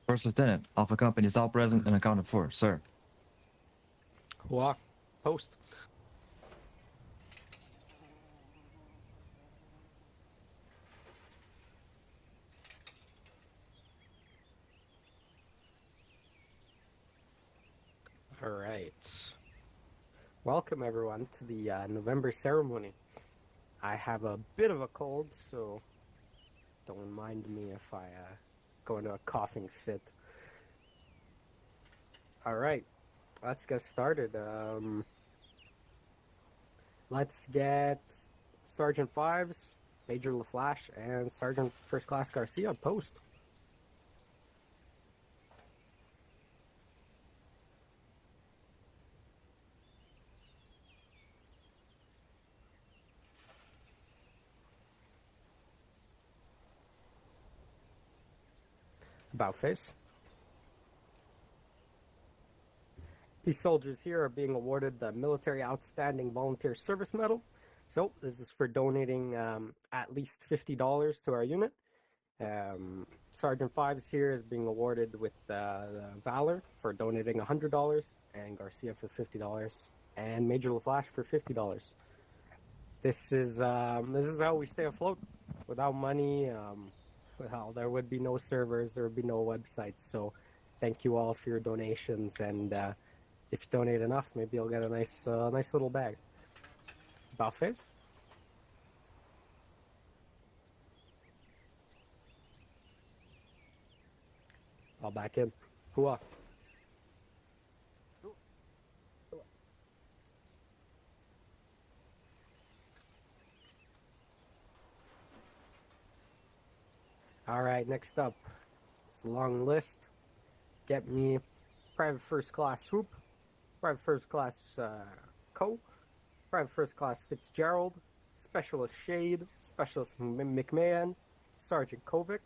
First Lieutenant, Alpha Company is all present and accounted for, sir. Hua, post. All right. Welcome, everyone, to the November ceremony. I have a bit of a cold, so don't mind me if I go into a coughing fit. All right, let's get started. Let's get Sergeant Fives, Major LaFlash, and Sergeant First Class Garcia post. About face. These soldiers here are being awarded the Military Outstanding Volunteer Service Medal. So this is for donating at least $50 to our unit. Sergeant Fives here is being awarded with Valor for donating $100, and Garcia for $50, and Major LaFlash for $50. This is how we stay afloat. Without money, well, there would be no servers, there would be no websites. So thank you all for your donations, and if you donate enough, maybe you'll get a nice little bag. About face. All back in. Hua. All right, next up. It's a long list. Get me Private First Class Swoop, Private First Class Co, Private First Class Fitzgerald, Specialist Shade, Specialist McMahon, Sergeant Kovic.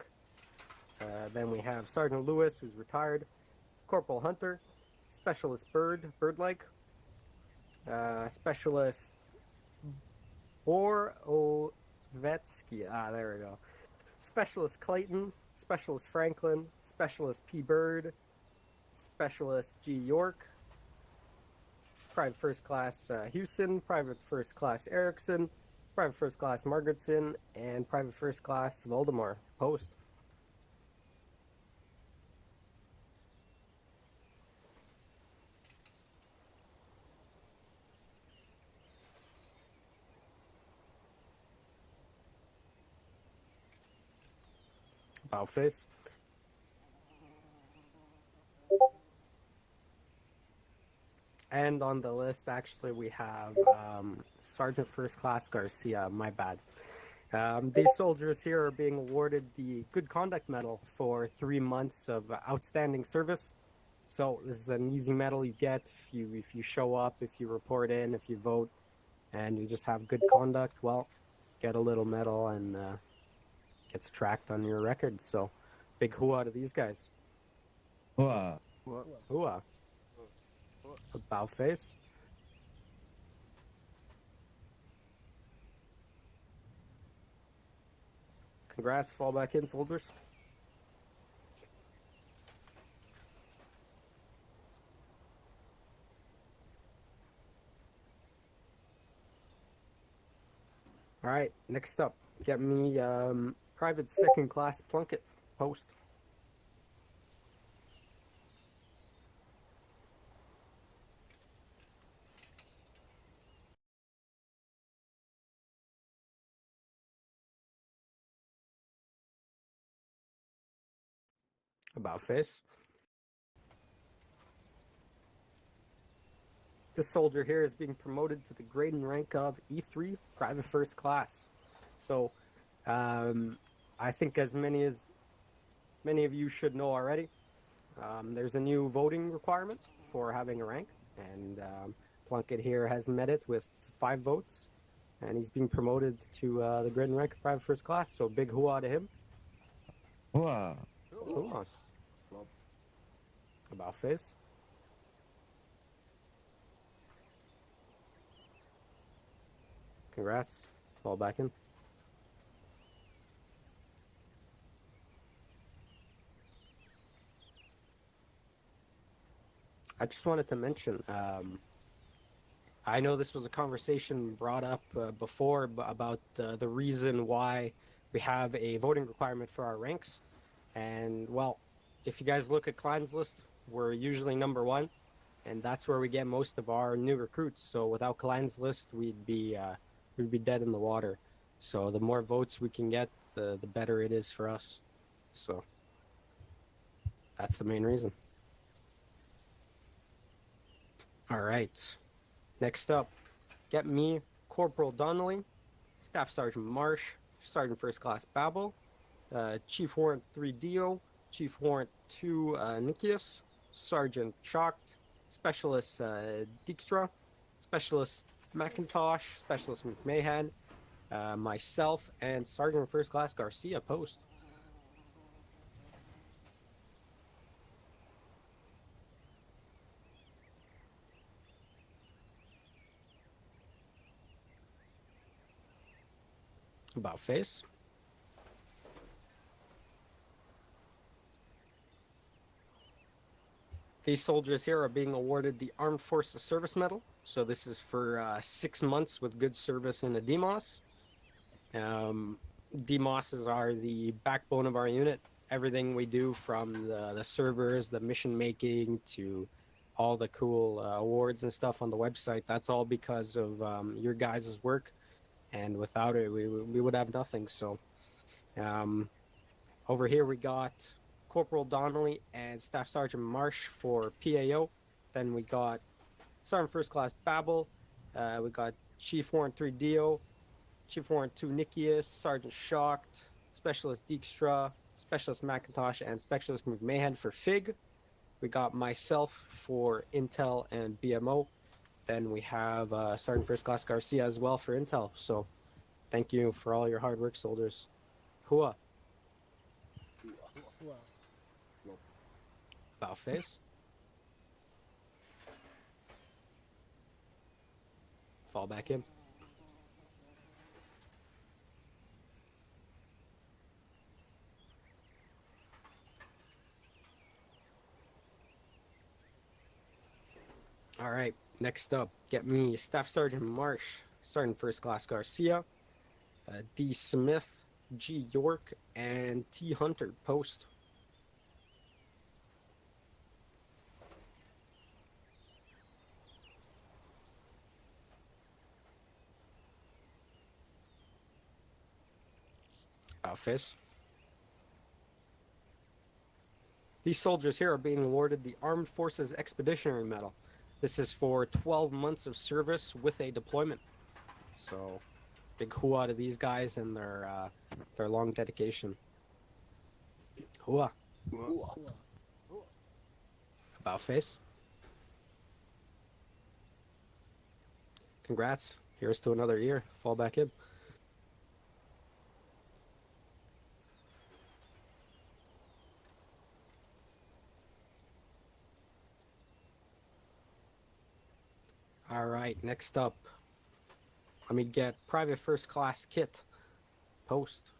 Then we have Sergeant Lewis, who's retired, Corporal Hunter, Specialist Birdlike, Specialist Borovetsky, there we go. Specialist Clayton, Specialist Franklin, Specialist P. Bird, Specialist G. York, Private First Class Houston, Private First Class Erickson, Private First Class Margaretson, and Private First Class Voldemar. Post. About face. And on the list, actually, we have Sergeant First Class Garcia. My bad. These soldiers here are being awarded the Good Conduct Medal for 3 months of outstanding service. So this is an easy medal you get if you show up, if you report in, if you vote, and you just have good conduct. Well, get a little medal and gets tracked on your record. So big hooah to these guys. Hooah. Hooah. About face. Congrats, fall back in, soldiers. All right, next up, get me Private Second Class Plunkett. Post. About face. This soldier here is being promoted to the grade and rank of E3 Private First Class. So, I think as many of you should know already, there's a new voting requirement for having a rank, and Plunkett here has met it with 5 votes, and he's being promoted to the grade and rank of Private First Class. So big hooah to him. Wow. Hooah. About face. Congrats. Fall back in. I just wanted to mention, I know this was a conversation brought up before about the reason why we have a voting requirement for our ranks. And, well, if you guys look at Klein's list, we're usually number 1, and that's where we get most of our new recruits. So without Klein's list, we'd be dead in the water. So the more votes we can get, the better it is for us. So that's the main reason. All right. Next up, get me Corporal Donnelly, Staff Sergeant Marsh, Sergeant First Class Babel, Chief Warrant 3 Dio, Chief Warrant 2 Nikias, Sergeant Chalked, Specialist Dijkstra, Specialist McIntosh, Specialist McMahon, myself, and Sergeant First Class Garcia post. About face. These soldiers here are being awarded the Armed Forces Service Medal. So this is for 6 months with good service in a DMOS. DMOSs are the backbone of our unit. Everything we do, from the servers, the mission making, to all the cool awards and stuff on the website, that's all because of your guys' work. And without it, we would have nothing. So over here we got Corporal Donnelly and Staff Sergeant Marsh for PAO. Then we got Sergeant First Class Babel. We got Chief Warrant 3 Dio, Chief Warrant 2 Nikias, Sergeant Shocked, Specialist Dijkstra, Specialist McIntosh, and Specialist McMahon for FIG. We got myself for Intel and BMO. Then we have Sergeant First Class Garcia as well for Intel. So thank you for all your hard work, soldiers. Hua. About face. Fall back in. All right, next up, get me Staff Sergeant Marsh, Sergeant First Class Garcia, D. Smith, G. York, and T. Hunter post. Office. These soldiers here are being awarded the Armed Forces Expeditionary Medal. This is for 12 months of service with a deployment. So, big hooah to these guys and their long dedication. Hooah. About face. Congrats. Here's to another year. Fall back in. All right, next up, let me get Private First Class Kit post.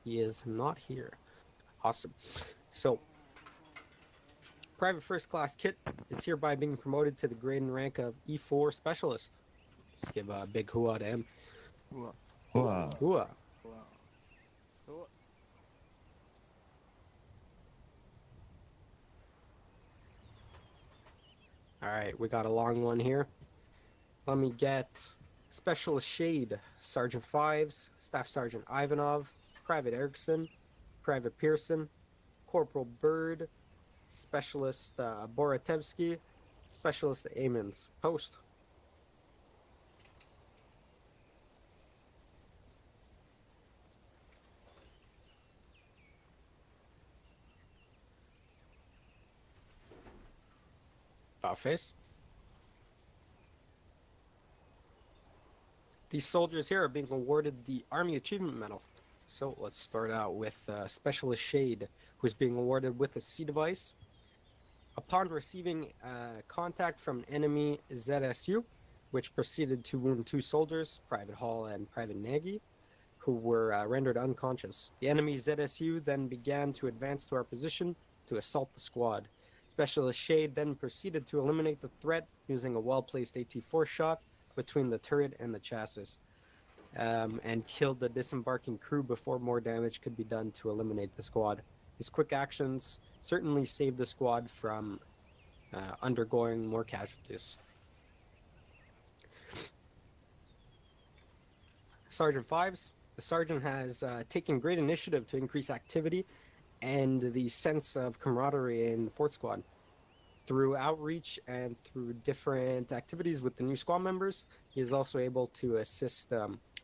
He is not here. Awesome. So, Private First Class Kit is hereby being promoted to the grade and rank of E4 Specialist. Let's give a big hooah to him. Wow. Hooah. All right, we got a long one here. Let me get Specialist Shade, Sergeant Fives, Staff Sergeant Ivanov, Private Erickson, Private Pearson, Corporal Bird, Specialist Boratevsky, Specialist Amons. Post. About face. These soldiers here are being awarded the Army Achievement Medal. So let's start out with Specialist Shade, who is being awarded with a C device. Upon receiving contact from an enemy ZSU, which proceeded to wound 2 soldiers, Private Hall and Private Nagy, who were rendered unconscious. The enemy ZSU then began to advance to our position to assault the squad. Specialist Shade then proceeded to eliminate the threat using a well-placed AT-4 shot between the turret and the chassis, and killed the disembarking crew before more damage could be done to eliminate the squad. His quick actions certainly saved the squad from undergoing more casualties. Sergeant Fives. The sergeant has taken great initiative to increase activity and the sense of camaraderie in the Fort Squad. Through outreach and through different activities with the new squad members, he is also able to assist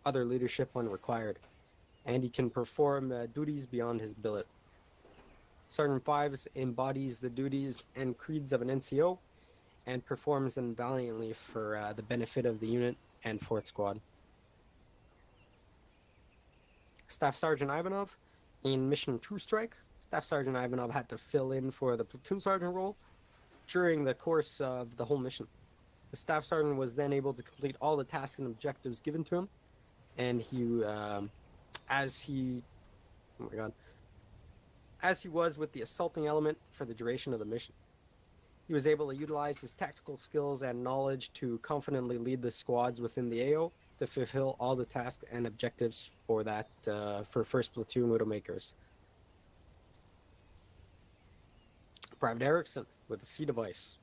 other leadership when required, and he can perform duties beyond his billet. Sergeant Fives embodies the duties and creeds of an NCO and performs them valiantly for the benefit of the unit and Fourth Squad. Staff Sergeant Ivanov. In Mission True Strike, Staff Sergeant Ivanov had to fill in for the platoon sergeant role during the course of the whole mission. The Staff Sergeant was then able to complete all the tasks and objectives given to him, and as he was with the assaulting element for the duration of the mission. He was able to utilize his tactical skills and knowledge to confidently lead the squads within the AO to fulfill all the tasks and objectives for that for 1st Platoon Widowmakers. Private Erickson with a C device.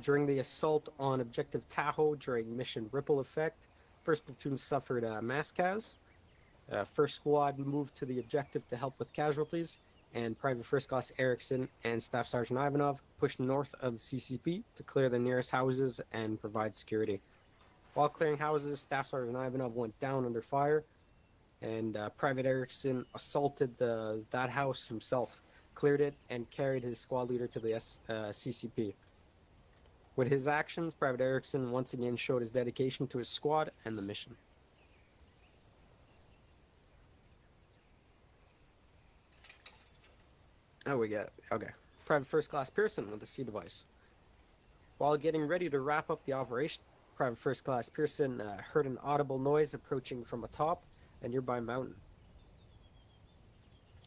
During the assault on Objective Tahoe during Mission Ripple Effect, 1st Platoon suffered mass cas. 1st Squad moved to the objective to help with casualties, and Private First Class Erickson and Staff Sergeant Ivanov pushed north of the CCP to clear the nearest houses and provide security. While clearing houses, Staff Sergeant Ivanov went down under fire, and Private Erickson assaulted that house himself, cleared it, and carried his squad leader to the CCP. With his actions, Private Erickson once again showed his dedication to his squad and the mission. Oh, we got okay. Private First Class Pearson with a C device. While getting ready to wrap up the operation, Private First Class Pearson heard an audible noise approaching from atop a nearby mountain.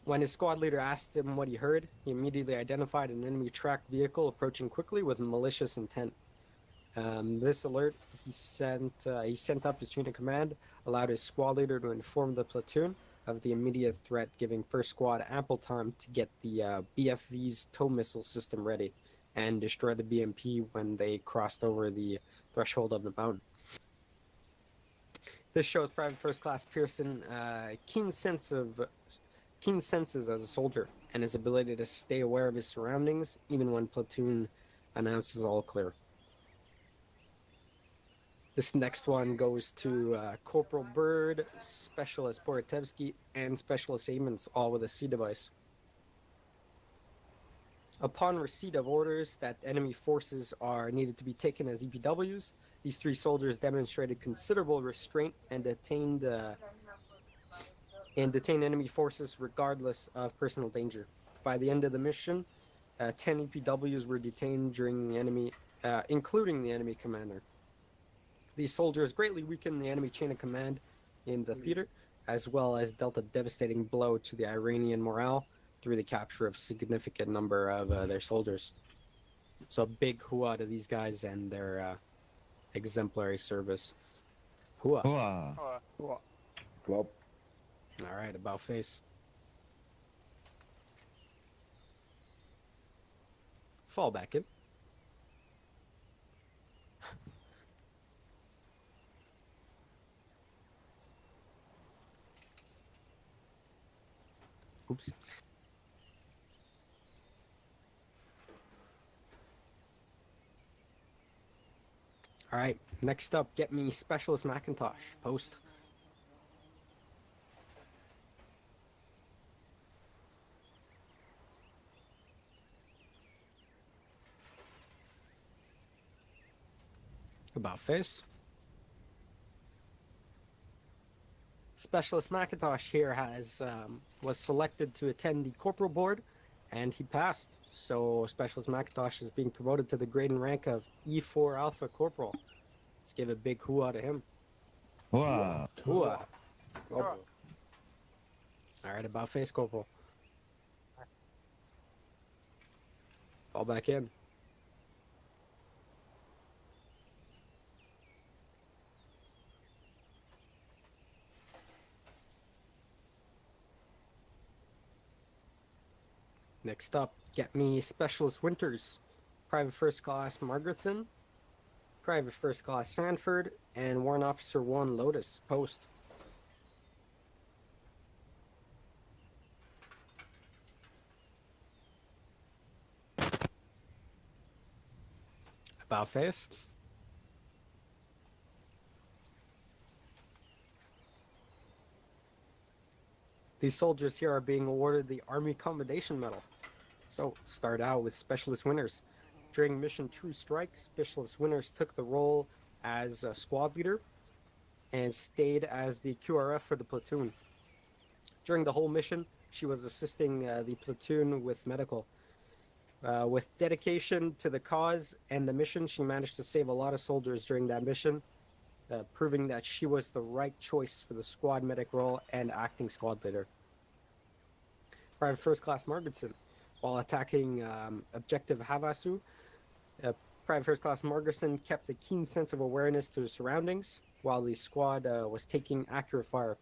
When his squad leader asked him what he heard, he immediately identified an enemy tracked vehicle approaching quickly with malicious intent. This alert, he sent up his unit command, allowed his squad leader to inform the platoon of the immediate threat, giving 1st Squad ample time to get the BFV's tow missile system ready and destroy the BMP when they crossed over the threshold of the mountain. This shows Private First Class Pearson keen senses as a soldier and his ability to stay aware of his surroundings even when platoon announces all clear. This next one goes to Corporal Bird, Specialist Boratevsky, and Specialist Amons, all with a C device. Upon receipt of orders that enemy forces are needed to be taken as EPWs, these 3 soldiers demonstrated considerable restraint and detained enemy forces regardless of personal danger. By the end of the mission, 10 EPWs were detained during the enemy, including the enemy commander. These soldiers greatly weakened the enemy chain of command in the theater, as well as dealt a devastating blow to the Iranian morale through the capture of a significant number of their soldiers. So a big hooah to these guys and their exemplary service. Hooah. Hooah. Well, All right, about face. Fall back in. Oops. All right, next up, get me Specialist Macintosh. Post. About face. Specialist Macintosh here was selected to attend the corporal board, and he passed. So Specialist Macintosh is being promoted to the grade and rank of E4 Alpha Corporal. Let's give a big hooah to him. Wow. Hooah. Oh. All right, about face, Corporal. Fall back in. Next up, get me Specialist Winters, Private First Class Margaretson, Private First Class Sanford, and Warrant Officer 1 Lotus. Post. About face. These soldiers here are being awarded the Army Commendation Medal. So, start out with Specialist Winners. During Mission True Strike, Specialist Winners took the role as a squad leader and stayed as the QRF for the platoon. During the whole mission, she was assisting the platoon with medical. With dedication to the cause and the mission, she managed to save a lot of soldiers during that mission, proving that she was the right choice for the squad medic role and acting squad leader. Private First Class Margaretson, while attacking Objective Havasu, Private First Class Margaretson kept a keen sense of awareness to his surroundings while the squad was taking accurate fire.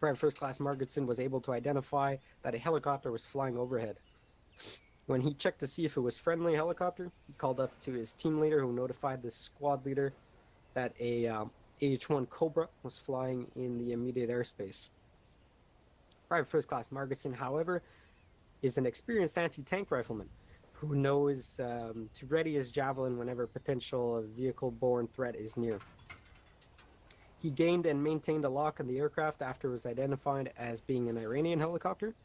Private First Class Margaretson was able to identify that a helicopter was flying overhead. When he checked to see if it was friendly helicopter, he called up to his team leader, who notified the squad leader that a AH-1 Cobra was flying in the immediate airspace. Private First Class Margaretson, however, is an experienced anti-tank rifleman who knows to ready his javelin whenever a potential vehicle-borne threat is near. He gained and maintained a lock on the aircraft after it was identified as being an Iranian helicopter.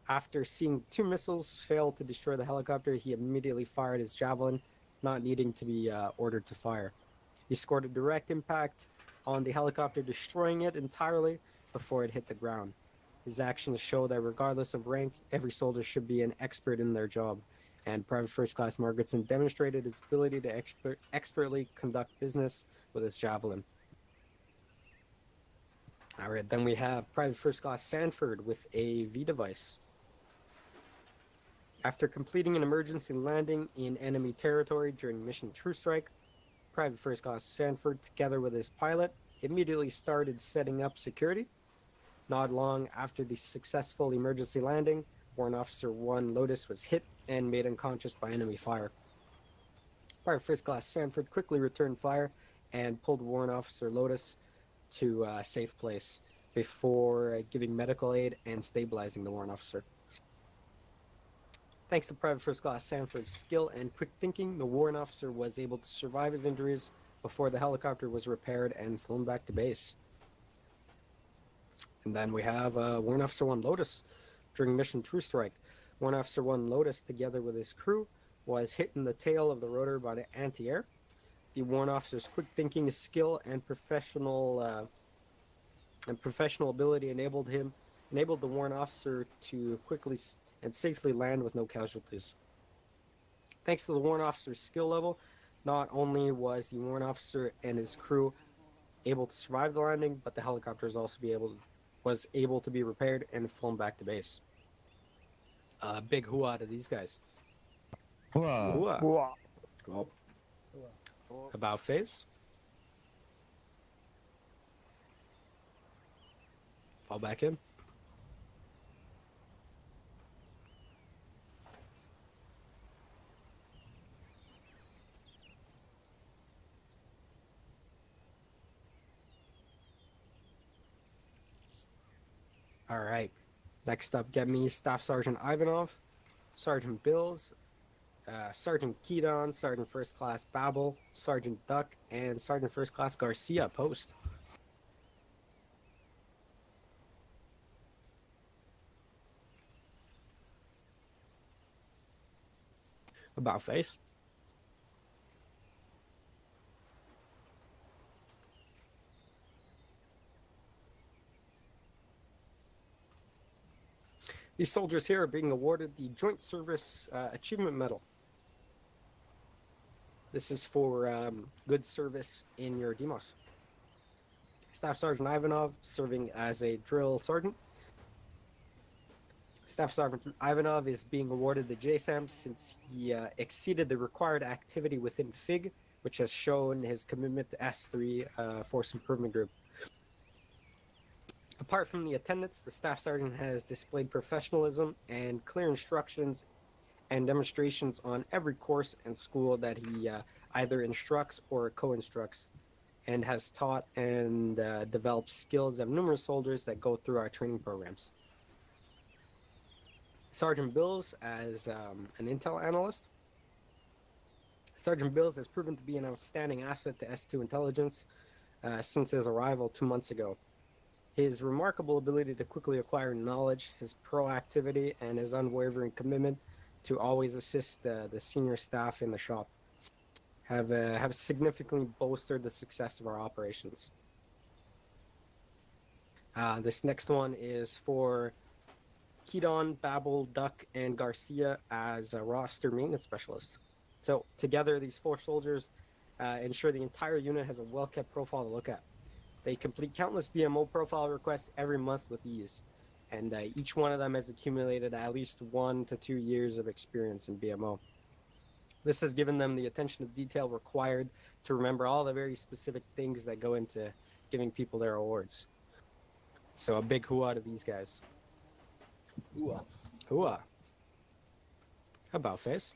After seeing 2 missiles fail to destroy the helicopter, he immediately fired his javelin, not needing to be ordered to fire. He scored a direct impact on the helicopter, destroying it entirely before it hit the ground. His actions show that regardless of rank, every soldier should be an expert in their job, and Private First Class Margaretson demonstrated his ability to expertly conduct business with his javelin. All right, then we have Private First Class Sanford with a V device. After completing an emergency landing in enemy territory during Mission True Strike, Private First Class Sanford, together with his pilot, immediately started setting up security. Not long after the successful emergency landing, Warrant Officer 1 Lotus was hit and made unconscious by enemy fire. Private First Class Sanford quickly returned fire and pulled Warrant Officer Lotus to a safe place before giving medical aid and stabilizing the Warrant Officer. Thanks to Private First Class Sanford's skill and quick thinking, the Warrant Officer was able to survive his injuries before the helicopter was repaired and flown back to base. And then we have Warrant Officer 1 Lotus. During Mission True Strike, Warrant Officer 1 Lotus, together with his crew, was hit in the tail of the rotor by the anti-air. The Warrant Officer's quick thinking, skill, and professional ability enabled the Warrant Officer to quickly and safely land with no casualties. Thanks to the Warrant Officer's skill level, not only was the Warrant Officer and his crew able to survive the landing, but the helicopter was able to be repaired and flown back to base. Big hooah to these guys. Hooah. Hooah. About face. Fall back in. All right. Next up, get me Staff Sergeant Ivanov, Sergeant Bills, Sergeant Keaton, Sergeant First Class Babel, Sergeant Duck, and Sergeant First Class Garcia post. About face. These soldiers here are being awarded the Joint Service Achievement Medal. This is for good service in your demos. Staff Sergeant Ivanov serving as a drill sergeant. Staff Sergeant Ivanov is being awarded the JSAM since he exceeded the required activity within FIG, which has shown his commitment to S3 Force Improvement Group. Apart from the attendance, the Staff Sergeant has displayed professionalism and clear instructions and demonstrations on every course and school that he either instructs or co-instructs, and has taught and developed skills of numerous soldiers that go through our training programs. Sergeant Bills as an intel analyst. Sergeant Bills has proven to be an outstanding asset to S2 intelligence since his arrival 2 months ago. His remarkable ability to quickly acquire knowledge, his proactivity, and his unwavering commitment to always assist the senior staff in the shop have significantly bolstered the success of our operations. This next one is for Keaton, Babel, Duck, and Garcia as a roster maintenance specialist. So together, these 4 soldiers ensure the entire unit has a well-kept profile to look at. They complete countless BMO profile requests every month with ease, and each one of them has accumulated at least 1 to 2 years of experience in BMO. This has given them the attention to detail required to remember all the very specific things that go into giving people their awards. So a big hooah to these guys. Ooh. Hooah. How about face?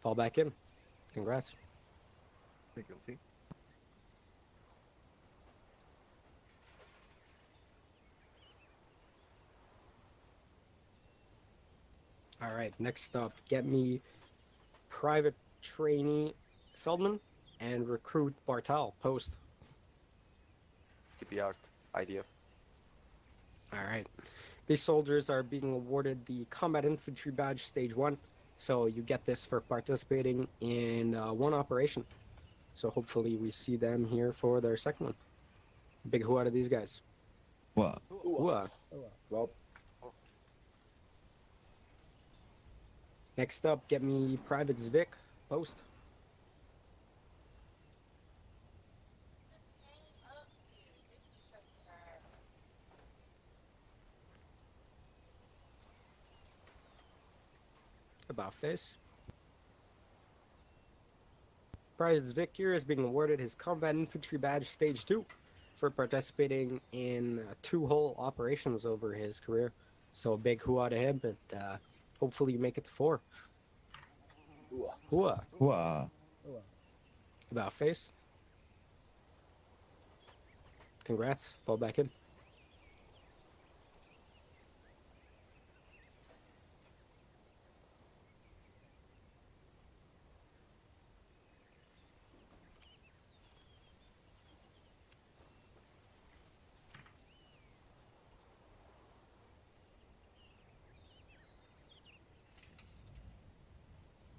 Fall back in. Congrats. Guilty. All right, next up, get me Private Trainee Feldman and Recruit Bartal post. TP art, IDF. All right. These soldiers are being awarded the Combat Infantry Badge Stage 1, so you get this for participating in one operation. So hopefully we see them here for their second one. Big hooah to these guys. What? Hooah. Well, Next up, get me Private Zvik post. About face. Private Zvik here is being awarded his Combat Infantry Badge Stage 2 for participating in 2 whole operations over his career. So a big hooah to him, and hopefully you make it to 4. ooh. Hooah. Wow. About face. Congrats. Fall back in.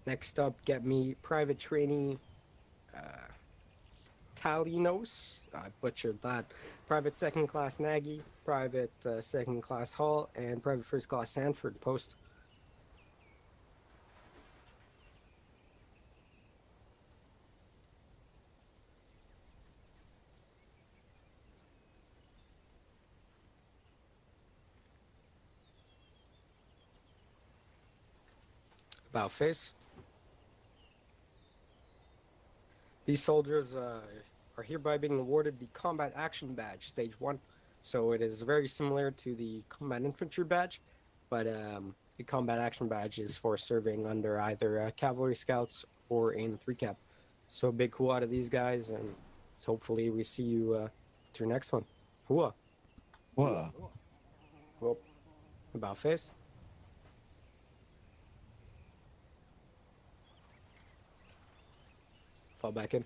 Next up, get me Private Trainee Talinos. I butchered that. Private Second Class Nagy, Private Second Class Hall, and Private First Class Sanford post. About face. These soldiers are hereby being awarded the Combat Action Badge, Stage 1. So it is very similar to the Combat Infantry Badge, but the Combat Action Badge is for serving under either Cavalry Scouts or in 3-cap. So big hooah to these guys, and hopefully we see you to your next one. Hooah. Whoa. Whoop. About face. Fall back in.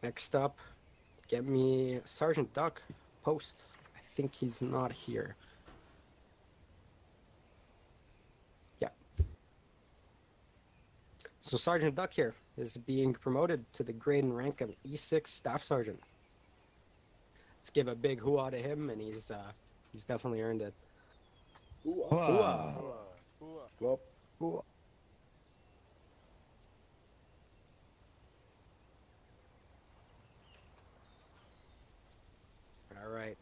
Next up, get me Sergeant Duck post. I think he's not here. Yeah. So Sergeant Duck here is being promoted to the grade and rank of E6 Staff Sergeant. Let's give a big hoo-ah to him, and he's definitely earned it. Ooh-ah. Whoa. Whoop. All right.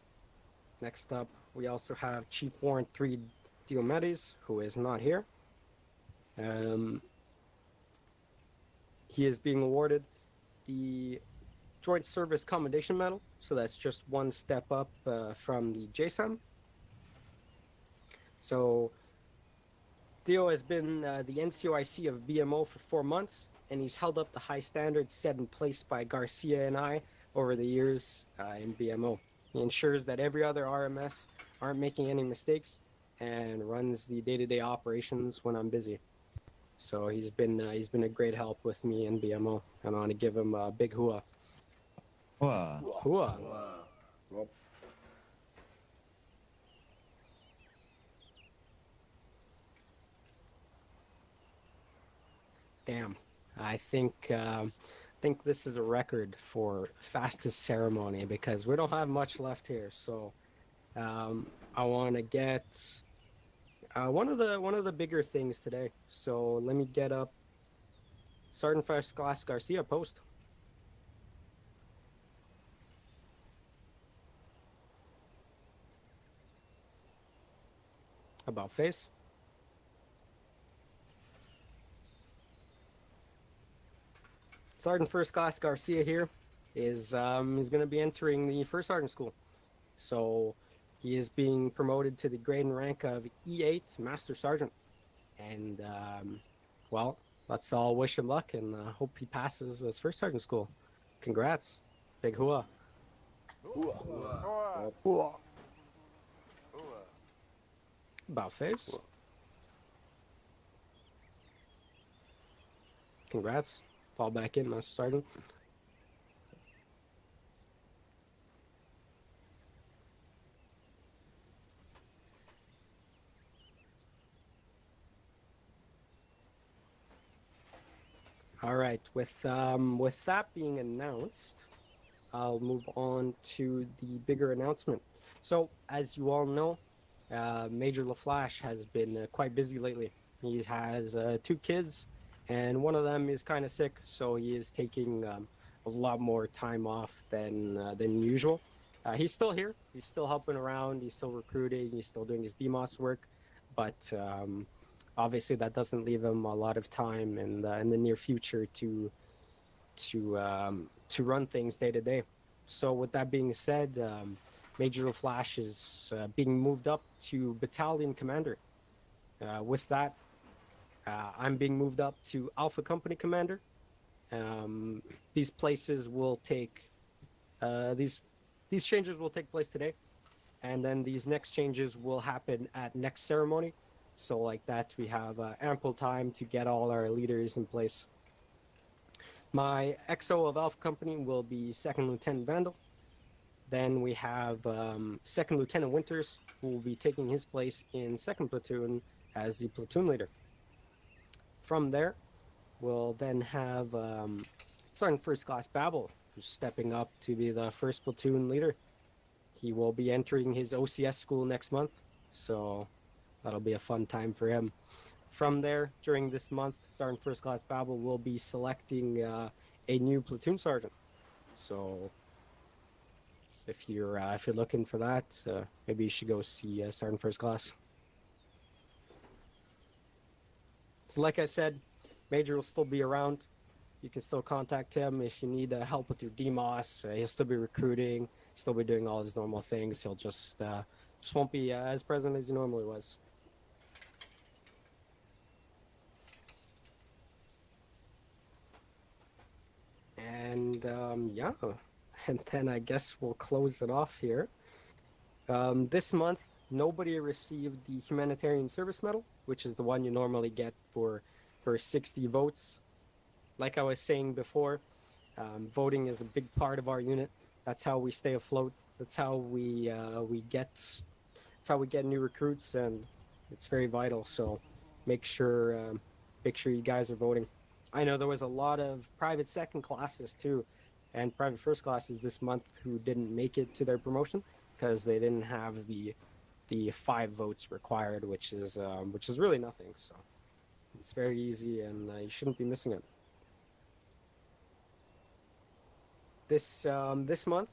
Next up, we also have Chief Warrant 3 Diomedes, who is not here. He is being awarded the Joint Service Commendation Medal, so that's just one step up from the JSAM. So Dio has been the NCOIC of BMO for 4 months, and he's held up the high standards set in place by Garcia and I over the years in BMO. He ensures that every other RMS aren't making any mistakes and runs the day-to-day operations when I'm busy. So he's been a great help with me in BMO, and I want to give him a big hooah. Whoa. Hooah! Whoop. Damn, I think this is a record for fastest ceremony because we don't have much left here. So I want to get one of the bigger things today. So let me get up Sergeant First Class Garcia post. About face. Sergeant First Class Garcia here is going to be entering the First Sergeant School. So he is being promoted to the grade and rank of E8 Master Sergeant. And, well, let's all wish him luck and hope he passes his First Sergeant School. Congrats. Big hooah. Ooh-ah. About face. Congrats. Fall back in, Master Sergeant. All right. With that being announced, I'll move on to the bigger announcement. So, as you all know, Major LaFlash has been quite busy lately. He has 2 kids, and one of them is kind of sick, so he is taking a lot more time off than usual. He's still here. He's still helping around. He's still recruiting. He's still doing his DMOS work, but obviously that doesn't leave him a lot of time in the near future to run things day to day. So with that being said, Major Flash is being moved up to Battalion Commander. With that, I'm being moved up to Alpha Company Commander. These places will take these changes will take place today, and then these next changes will happen at next ceremony. So like that, we have ample time to get all our leaders in place. My XO of Alpha Company will be Second Lieutenant Vandal. Then we have Second Lieutenant Winters, who will be taking his place in Second Platoon as the platoon leader. From there, we'll then have Sergeant First Class Babel, who's stepping up to be the first platoon leader. He will be entering his OCS school next month, so that'll be a fun time for him. From there, during this month, Sergeant First Class Babel will be selecting a new platoon sergeant. So if you're looking for that, maybe you should go see Sergeant First Class. So like I said, Major will still be around. you can still contact him if you need help with your DMOS. He'll still be recruiting, still be doing all his normal things. He'll just won't be as present as he normally was. And yeah, and then I guess we'll close it off here. This month, nobody received the Humanitarian Service Medal, which is the one you normally get for 60 votes. Like I was saying before, voting is a big part of our unit. That's how we stay afloat. That's how we get new recruits, and it's very vital. So make sure you guys are voting. I know there was a lot of private second classes too, and private first classes this month who didn't make it to their promotion because they didn't have the 5 votes required, which is really nothing. So it's very easy, and you shouldn't be missing it. This month,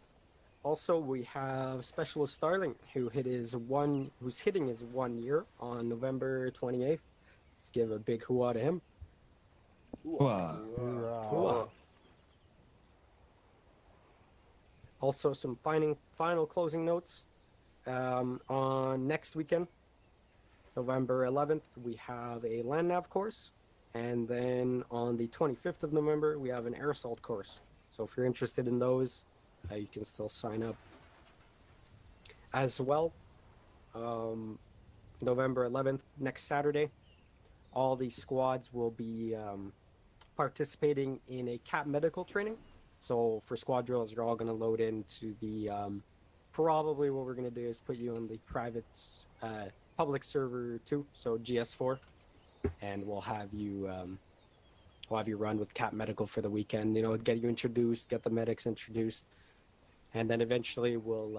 also we have Specialist Starling who's hitting his 1 year on November 28th. Let's give a big hooah to him. Wow. Hooah. Also, some final closing notes. On next weekend, November 11th, we have a land nav course, and then on the 25th of November, we have an air assault course. So if you're interested in those, you can still sign up. As well, November 11th, next Saturday, all these squads will be participating in a CAP medical training. So for squad drills, you're all going to load into the, probably what we're going to do is put you on the private public server 2, so GS4, and we'll have you run with CAP medical for the weekend, get you introduced, get the medics introduced, and then eventually we'll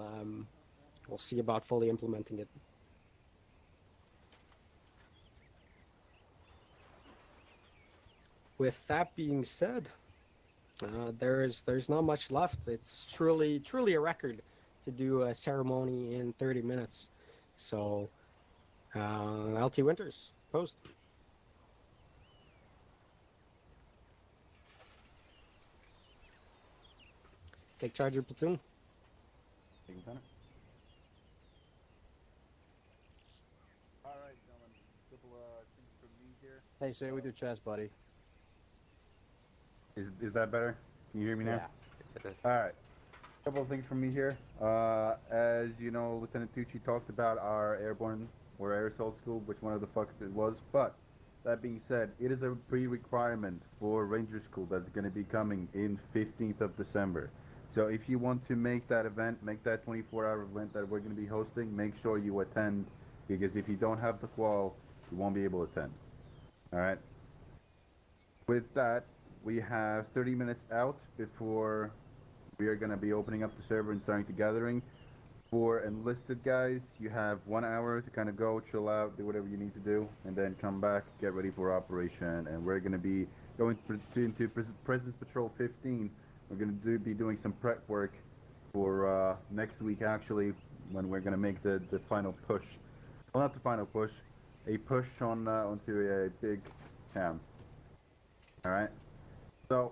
see about fully implementing it. With that being said, there's not much left. It's truly a record to do a ceremony in 30 minutes. So, LT Winters, post. Take charge of your platoon. Taking time. All right, gentlemen. Couple things from me here. Hey, say it with your chest, buddy. Is that better? Can you hear me now? Yeah. It is. All right. Couple of things from me here. As you know, Lieutenant Tucci talked about our airborne or air assault school, which one of the fucks it was. But that being said, it is a pre-requirement for Ranger School that's going to be coming in 15th of December. So if you want to make that event, make that 24-hour event that we're going to be hosting, make sure you attend, because if you don't have the qual, you won't be able to attend. All right. With that, we have 30 minutes out before we are going to be opening up the server and starting the gathering. For enlisted guys, you have 1 hour to kind of go, chill out, do whatever you need to do, and then come back, get ready for operation. And we're going to be going into Presence Patrol 15. We're going to be doing some prep work for next week, actually, when we're going to make the final push. Well, not the final push, a push on onto a big town. All right. So,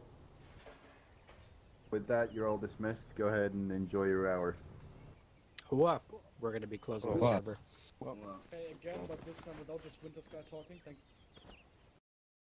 with that, you're all dismissed. Go ahead and enjoy your hour. We're going to be closing the Wow. server. Hey, again, but this time without this winter sky talking. Thank you.